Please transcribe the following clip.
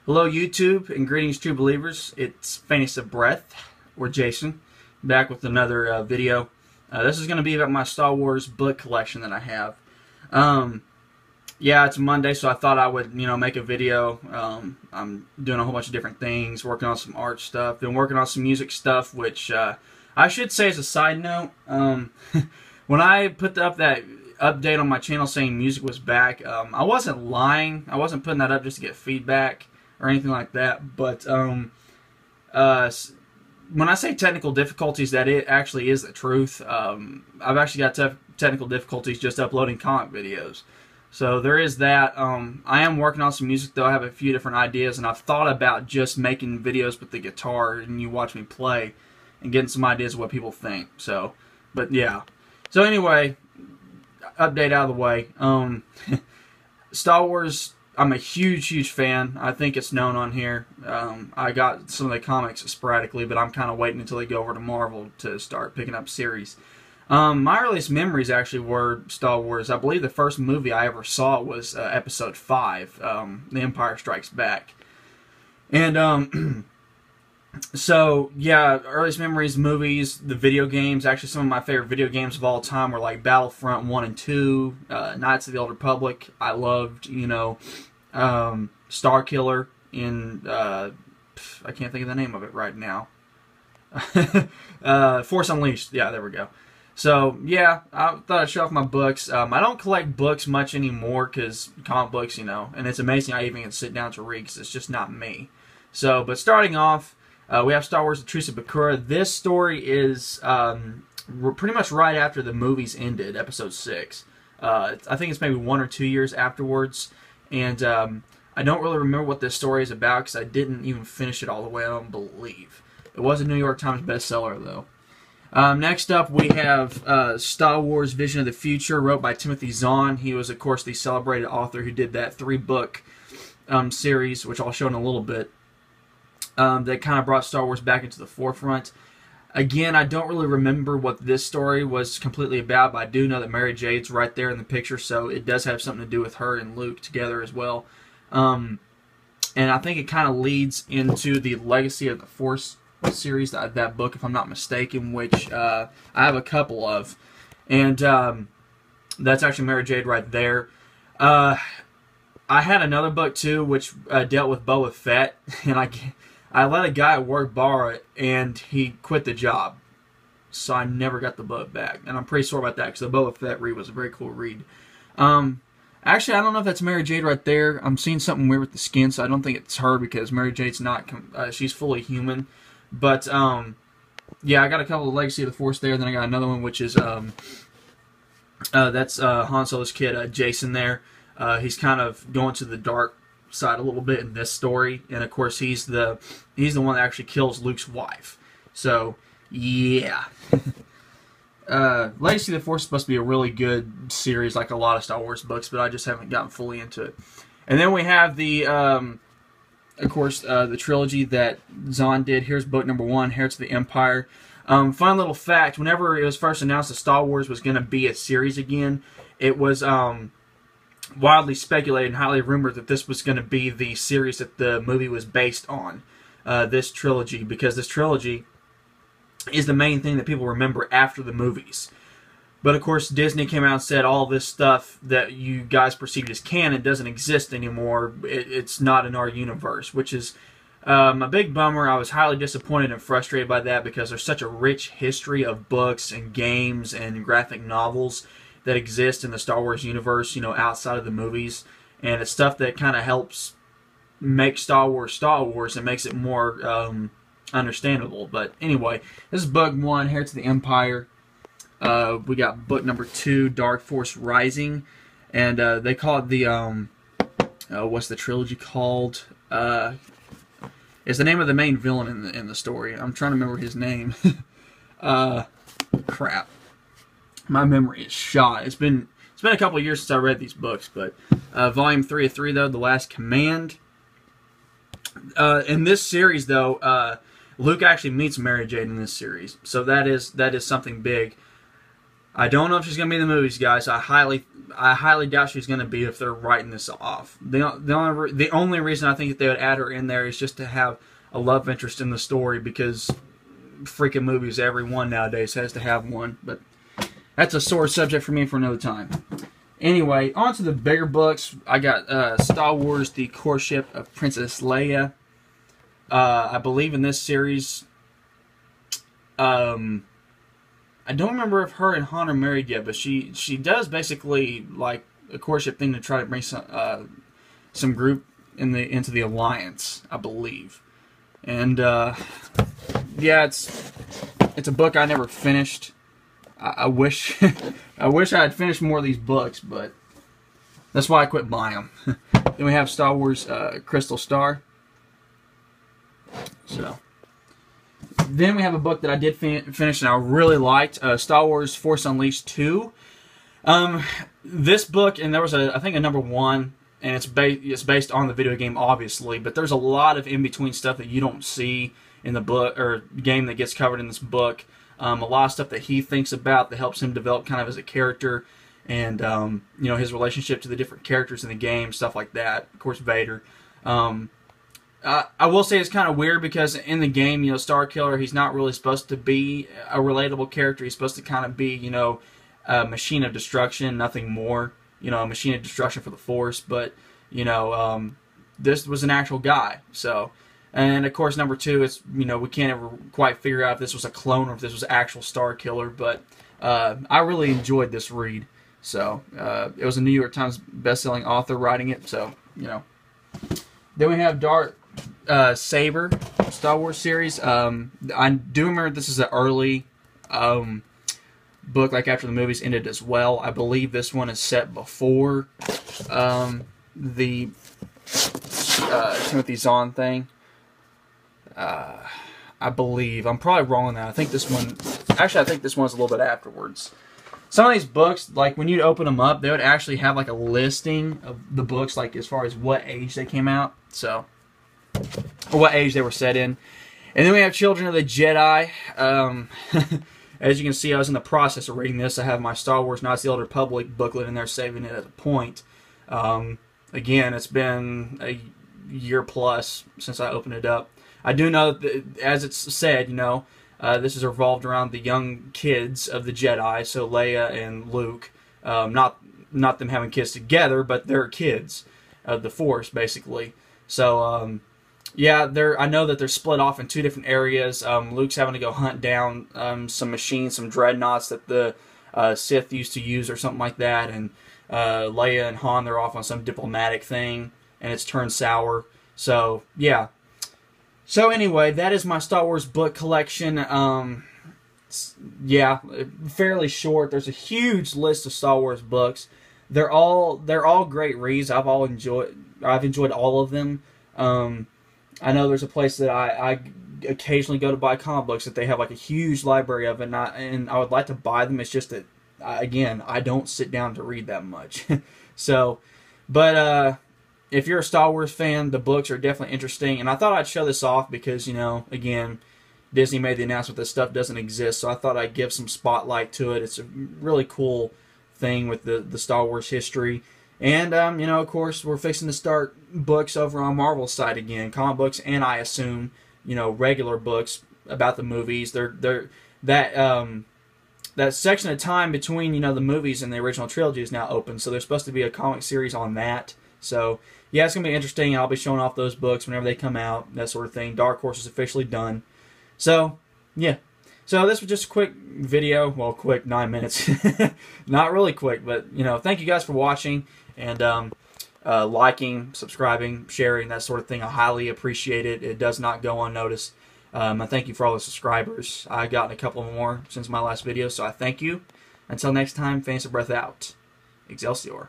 Hello YouTube and greetings true believers. It's Faintest of Breath, or Jason, back with another video. This is going to be about my Star Wars book collection that I have. Yeah, it's Monday, so I thought I would, make a video. I'm doing a whole bunch of different things, working on some art stuff, been working on some music stuff, which I should say as a side note, when I put up that update on my channel saying music was back, I wasn't lying. I wasn't putting that up just to get feedback or anything like that, but when I say technical difficulties, that it actually is the truth. I've actually got technical difficulties just uploading comic videos. So there is that. I am working on some music though. I have a few different ideas, and I've thought about just making videos with the guitar and you watch me play and getting some ideas of what people think. So, but yeah. So anyway, update out of the way. Star Wars, I'm a huge fan. I think it's known on here. I got some of the comics sporadically, but I'm kind of waiting until they go over to Marvel to start picking up series. My earliest memories actually were Star Wars. I believe the first movie I ever saw was Episode 5, The Empire Strikes Back. And so, yeah, earliest memories, movies, the video games. Actually, some of my favorite video games of all time were like Battlefront 1 and 2, Knights of the Old Republic. I loved, Star Killer in, I can't think of the name of it right now. Force Unleashed. Yeah, there we go. So, yeah, I thought I'd show off my books. I don't collect books much anymore because comic books, and it's amazing I even can sit down to read because it's just not me. So, but starting off, we have Star Wars: The Truce of Bakura. This story is pretty much right after the movies ended, Episode 6. I think it's maybe 1 or 2 years afterwards. And I don't really remember what this story is about because I didn't even finish it all the way, I don't believe. It was a New York Times bestseller, though. Next up, we have Star Wars: Vision of the Future, wrote by Timothy Zahn. He was, of course, the celebrated author who did that 3-book series, which I'll show in a little bit. That kind of brought Star Wars back into the forefront. Again, I don't really remember what this story was completely about, but I do know that Mary Jade's right there in the picture, so it does have something to do with her and Luke together as well. And I think it kind of leads into the Legacy of the Force series, that book, if I'm not mistaken, which I have a couple of. And that's actually Mary Jade right there. I had another book, too, which dealt with Boba Fett, and I let a guy at work borrow it, and he quit the job. So I never got the book back. And I'm pretty sore about that, because the Boba Fett read was a very cool read. Actually, I don't know if that's Mary Jade right there. I'm seeing something weird with the skin, so I don't think it's her, because Mary Jade's not, she's fully human. But, yeah, I got a couple of Legacy of the Force there. Then I got another one, which is, that's Han Solo's kid, Jason there. He's kind of going to the dark side a little bit in this story, and of course he's the one that actually kills Luke's wife. So yeah. Legacy of the Force is supposed to be a really good series, like a lot of Star Wars books, but I just haven't gotten fully into it. And then we have the of course the trilogy that Zahn did. Here's book number 1, Heir to the Empire. Fun little fact, whenever it was first announced that Star Wars was going to be a series again, it was widely speculated and highly rumored that this was going to be the series that the movie was based on, this trilogy, because this trilogy is the main thing that people remember after the movies. But of course Disney came out and said all this stuff that you guys perceived as canon doesn't exist anymore. It's not in our universe, which is a big bummer. I was highly disappointed and frustrated by that because there's such a rich history of books and games and graphic novels that exist in the Star Wars universe, outside of the movies, and it's stuff that kind of helps make Star Wars and makes it more understandable. But anyway, this is book 1, Heir to the Empire. We got book number 2, Dark Force Rising, and they call it the what's the trilogy called? It's the name of the main villain in the story. I'm trying to remember his name. Crap. My memory is shot. It's been a couple of years since I read these books, but volume 3 of 3 though, The Last Command. In this series though, Luke actually meets Mary Jade in this series, so that is something big. I don't know if she's going to be in the movies, guys. I highly doubt she's going to be if they're writing this off. The only reason I think that they would add her in there is just to have a love interest in the story, because freaking movies, every one nowadays has to have one. But that's a sore subject for me for another time. Anyway, on to the bigger books. I got Star Wars: The Courtship of Princess Leia. I believe in this series, I don't remember if her and Han are married yet, but she does basically like a courtship thing to try to bring some group into the alliance, I believe. And yeah, it's a book I never finished. I wish I wish I had finished more of these books, but that's why I quit buying them. Then we have Star Wars Crystal Star. So. Then we have a book that I did finish and I really liked, Star Wars Force Unleashed 2. This book, and there was I think a number 1, and it's based on the video game, obviously, but there's a lot of in-between stuff that you don't see in the book, or game that gets covered in this book. A lot of stuff that he thinks about that helps him develop kind of as a character, and you know, his relationship to the different characters in the game, stuff like that. Of course, Vader. I will say it's kind of weird because in the game, you know, Starkiller, he's not really supposed to be a relatable character. He's supposed to kind of be, you know, a machine of destruction, nothing more. You know, a machine of destruction for the Force. But, you know, this was an actual guy. So, and of course, number 2, it's, you know, we can't ever quite figure out if this was a clone or if this was actual Starkiller. But I really enjoyed this read. So, it was a New York Times best-selling author writing it. So, you know. Then we have Darth Saber Star Wars series. I do remember this is an early book, like after the movies ended as well. I believe this one is set before the Timothy Zahn thing. I believe. I'm probably wrong on that. I think this one... Actually, I think this one's a little bit afterwards. Some of these books, like when you'd open them up, they would actually have like a listing of the books, like as far as what age they came out. So... or what age they were set in. And then we have Children of the Jedi. As you can see, I was in the process of reading this. I have my Star Wars Knights of the Old Republic booklet in there, saving it at a point. Again, it's been a year plus since I opened it up. I do know that, as it's said, you know, this is revolved around the young kids of the Jedi, so Leia and Luke. Not them having kids together, but they're kids of the Force, basically. So, yeah, I know that they're split off in 2 different areas. Luke's having to go hunt down some machines, some dreadnoughts that the Sith used to use or something like that. And Leia and Han, they're off on some diplomatic thing, and it's turned sour. So, yeah. So, anyway, that is my Star Wars book collection. Yeah, fairly short. There's a huge list of Star Wars books. They're all great reads. I've enjoyed all of them. I know there's a place that I occasionally go to buy comic books that they have like a huge library of it, and I would like to buy them. It's just that, again, I don't sit down to read that much. So, but if you're a Star Wars fan, the books are definitely interesting. And I thought I'd show this off because, you know, again, Disney made the announcement that stuff doesn't exist, so I thought I'd give some spotlight to it. It's a really cool thing with the Star Wars history. And, you know, of course, we're fixing to start books over on Marvel's side again. Comic books, and I assume, you know, regular books about the movies. That section of time between, you know, the movies and the original trilogy is now open. So there's supposed to be a comic series on that. So, yeah, it's going to be interesting. I'll be showing off those books whenever they come out, that sort of thing. Dark Horse is officially done. So, yeah. So this was just a quick video. Well, quick, 9 minutes. Not really quick, but, you know, thank you guys for watching. And liking, subscribing, sharing, that sort of thing. I highly appreciate it. It does not go unnoticed. I thank you for all the subscribers. I've gotten a couple more since my last video, so I thank you. Until next time, Fancy Breath out. Excelsior.